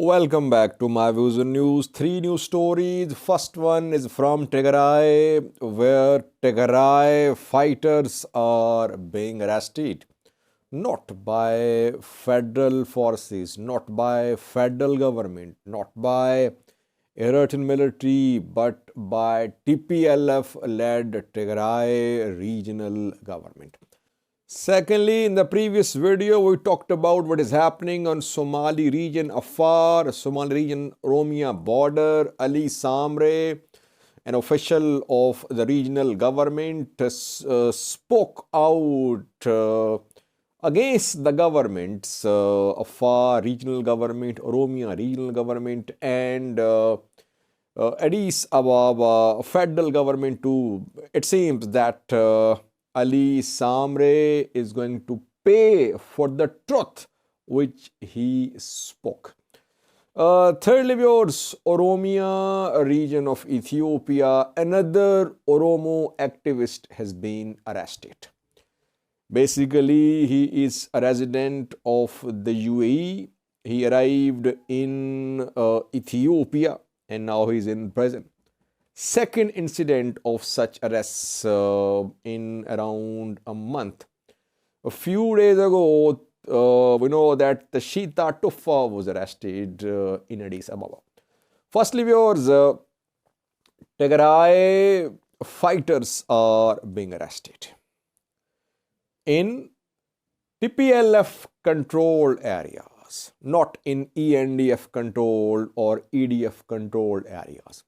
Welcome back to my views on news. Three news stories. First one is from Tigray, where Tigray fighters are being arrested. Not by federal forces, not by federal government, not by Eritrean military, but by TPLF-led Tigray regional government. Secondly, in the previous video, we talked about what is happening on Somali region, Afar, Somali region, Oromia border. Ali Samre, an official of the regional government, spoke out against the governments, Afar regional government, Oromia regional government, and Addis Ababa federal government too. It seems that Ali Samre is going to pay for the truth which he spoke. Thirdly, viewers, Oromia region of Ethiopia, another Oromo activist has been arrested. Basically, he is a resident of the UAE. He arrived in Ethiopia and now he is in prison. Second incident of such arrests in around a month. A few days ago, we know that the Shita Tuffa was arrested in Addis Ababa. Firstly, viewers, Tigray fighters are being arrested in TPLF controlled areas, not in ENDF controlled or EDF controlled areas.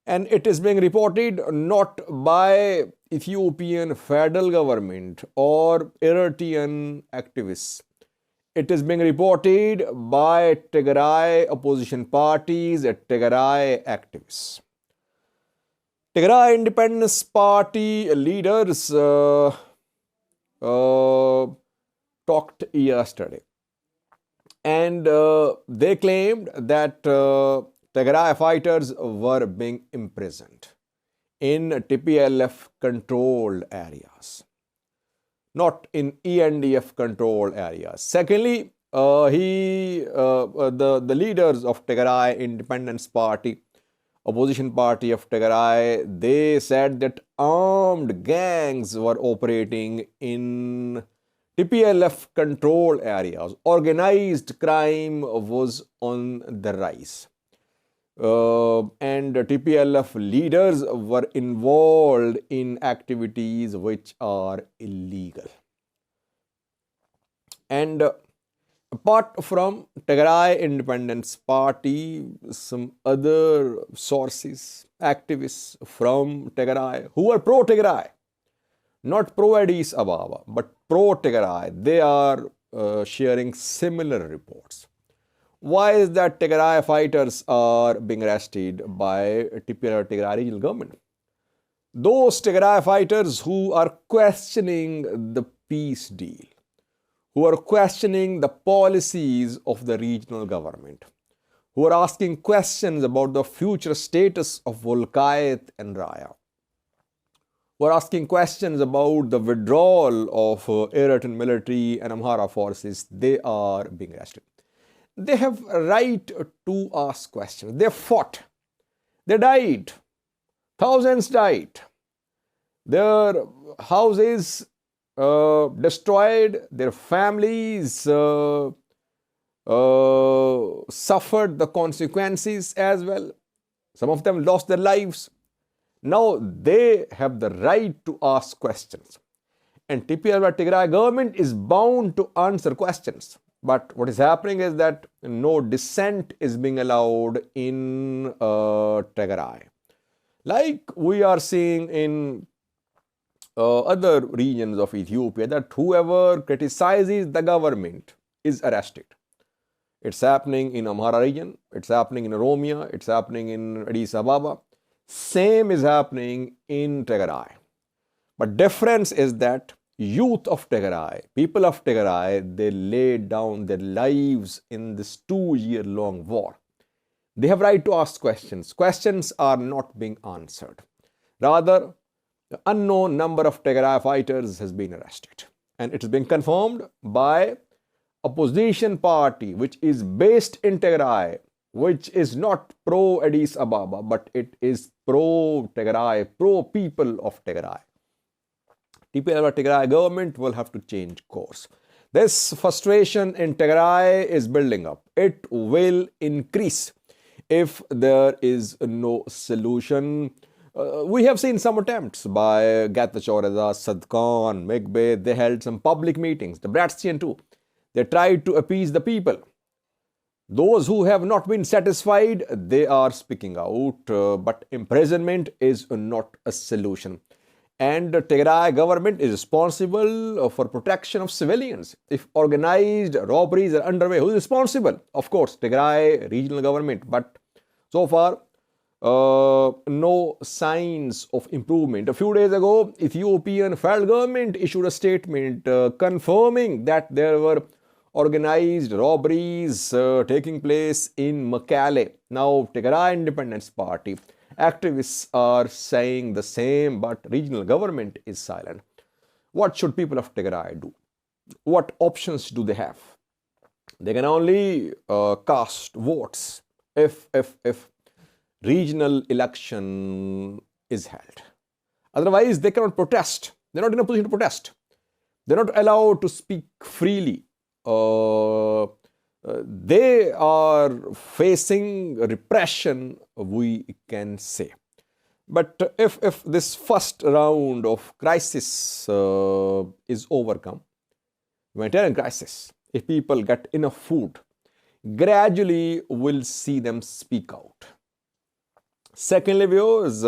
And it is being reported not by Ethiopian federal government or Eritrean activists. It is being reported by Tigray opposition parties and Tigray activists. Tigray Independence Party leaders talked yesterday, and they claimed that Tigray fighters were being imprisoned in TPLF controlled areas, not in ENDF controlled areas. Secondly, the leaders of Tigray Independence Party, opposition party of Tigray, they said that armed gangs were operating in TPLF controlled areas. Organized crime was on the rise. And TPLF leaders were involved in activities which are illegal. And apart from Tigray Independence Party, some other sources, activists from Tigray who are pro-Tigray, not pro-Addis Ababa, but pro-Tigray, they are sharing similar reports. Why is that Tigray fighters are being arrested by Tigray regional government? Those Tigray fighters who are questioning the peace deal, who are questioning the policies of the regional government, who are asking questions about the future status of Volkayet and Raya, who are asking questions about the withdrawal of Eritrean military and Amhara forces, they are being arrested. They have a right to ask questions. They fought. They died. Thousands died. Their houses destroyed. Their families suffered the consequences as well. Some of them lost their lives. Now they have the right to ask questions. And TPLF Tigray government is bound to answer questions. But what is happening is that no dissent is being allowed in Tigray. Like we are seeing in other regions of Ethiopia, that whoever criticizes the government is arrested. It's happening in Amhara region, it's happening in Oromia, it's happening in Addis Ababa. Same is happening in Tigray. But difference is that youth of Tigray, people of Tigray, they laid down their lives in this 2-year-long war. They have right to ask questions. Questions are not being answered. Rather, the unknown number of Tigray fighters has been arrested. And it has been confirmed by opposition party which is based in Tigray, which is not pro Addis Ababa, but it is pro Tigray, pro people of Tigray. Tigray government will have to change course. This frustration in Tigray is building up. It will increase if there is no solution. We have seen some attempts by Getachew Reza, Sadkan, Migbe. They held some public meetings, the Bratstian too. They tried to appease the people. Those who have not been satisfied, they are speaking out, but imprisonment is not a solution. And the Tigray government is responsible for protection of civilians. If organized robberies are underway, who is responsible? Of course, Tigray regional government. But so far, no signs of improvement. A few days ago, Ethiopian federal government issued a statement confirming that there were organized robberies taking place in Mekelle. Now, Tigray Independence Party activists are saying the same, but regional government is silent. What should people of Tigray do? What options do they have? They can only cast votes if regional election is held. Otherwise, they cannot protest. They're not in a position to protest. They're not allowed to speak freely. They are facing repression, we can say. But if this first round of crisis is overcome, humanitarian crisis, if people get enough food, gradually we'll see them speak out. Secondly, viewers,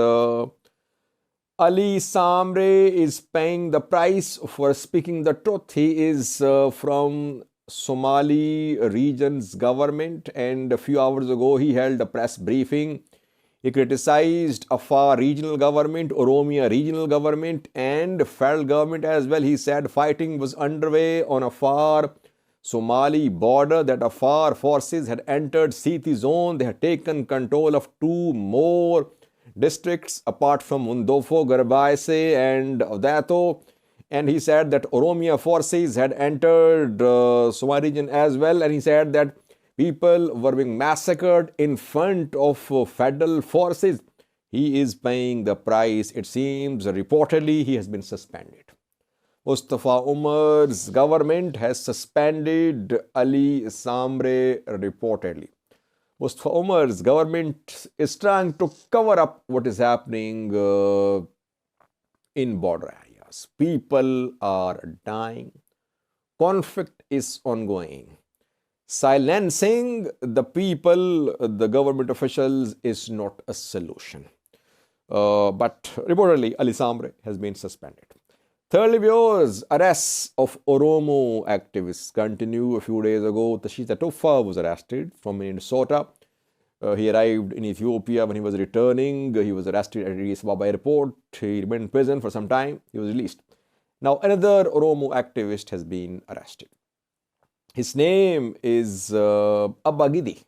Ali Samre is paying the price for speaking the truth. He is from Somali region's government, and a few hours ago he held a press briefing. He criticized Afar regional government, Oromo regional government, and federal government as well. He said fighting was underway on Afar Somali border, that Afar forces had entered Siti zone. They had taken control of 2 more districts apart from Mundofo, Garbaise and Odato. And he said that Oromo forces had entered Somali region as well. And he said that people were being massacred in front of federal forces. He is paying the price. It seems reportedly he has been suspended. Mustafa Umar's government has suspended Ali Samre reportedly. Mustafa Umar's government is trying to cover up what is happening in border areas. People are dying. Conflict is ongoing. Silencing the people, the government officials, is not a solution. But reportedly, Ali Samre has been suspended. Thirdly, viewers, arrests of Oromo activists continue. A few days ago, Tashita Tuffa was arrested from Minnesota. He arrived in Ethiopia. When he was returning, he was arrested at Addis Ababa airport. He remained in prison for some time. He was released. Now, another Oromo activist has been arrested. His name is Abba Gidi.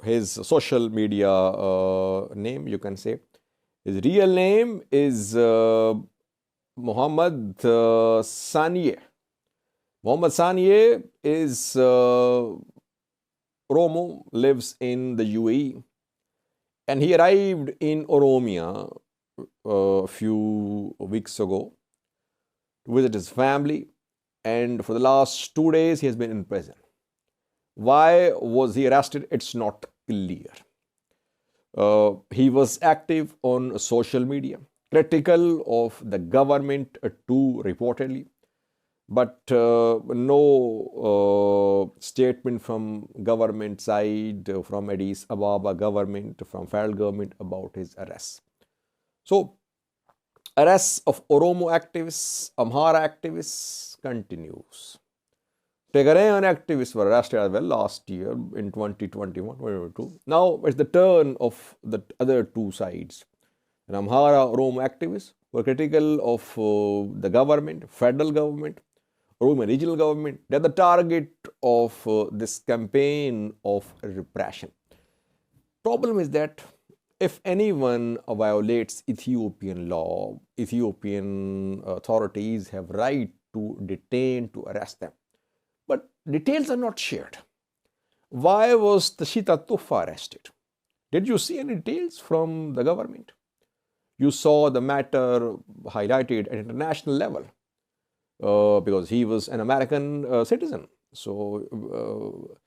His social media name, you can say. His real name is Muhammad Saniye. Muhammad Saniye is Oromo, lives in the UAE, and he arrived in Oromia a few weeks ago to visit his family, and for the last 2 days he has been in prison. Why was he arrested? It's not clear. He was active on social media, critical of the government too, reportedly, but no statement from government side, from Addis Ababa government, from federal government about his arrest. So, arrests of Oromo activists, Amhara activists continues. Tigrayan activists were arrested as well last year in 2021, 2022. Now it's the turn of the other two sides. And Amhara Oromo activists were critical of the government, federal government, Oromo regional government. They're the target of this campaign of repression. Problem is that if anyone violates Ethiopian law, Ethiopian authorities have right to detain, to arrest them. But details are not shared. Why was Tashita Tufa arrested? Did you see any details from the government? You saw the matter highlighted at international level because he was an American citizen. So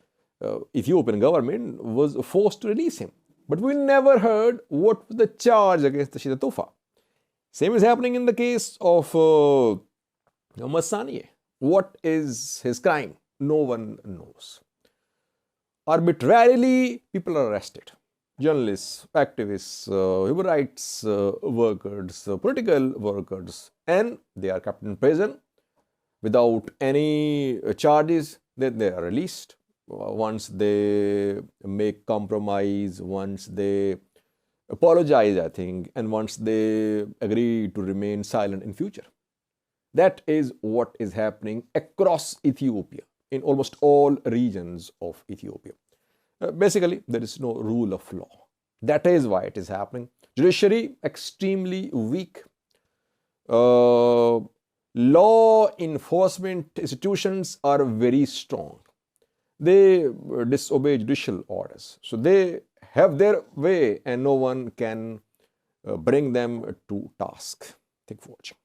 Ethiopian government was forced to release him. But we never heard what was the charge against Tashita Tufa. Same is happening in the case of Masaniye. What is his crime? No one knows. Arbitrarily, people are arrested. Journalists, activists, human rights workers, political workers, and they are kept in prison without any charges. Then they are released once they make compromise, once they apologize, I think, and once they agree to remain silent in future. That is what is happening across Ethiopia, in almost all regions of Ethiopia. Basically, there is no rule of law. That is why it is happening. Judiciary extremely weak. Law enforcement institutions are very strong. They disobey judicial orders. So they have their way and no one can bring them to task. Thank you for watching.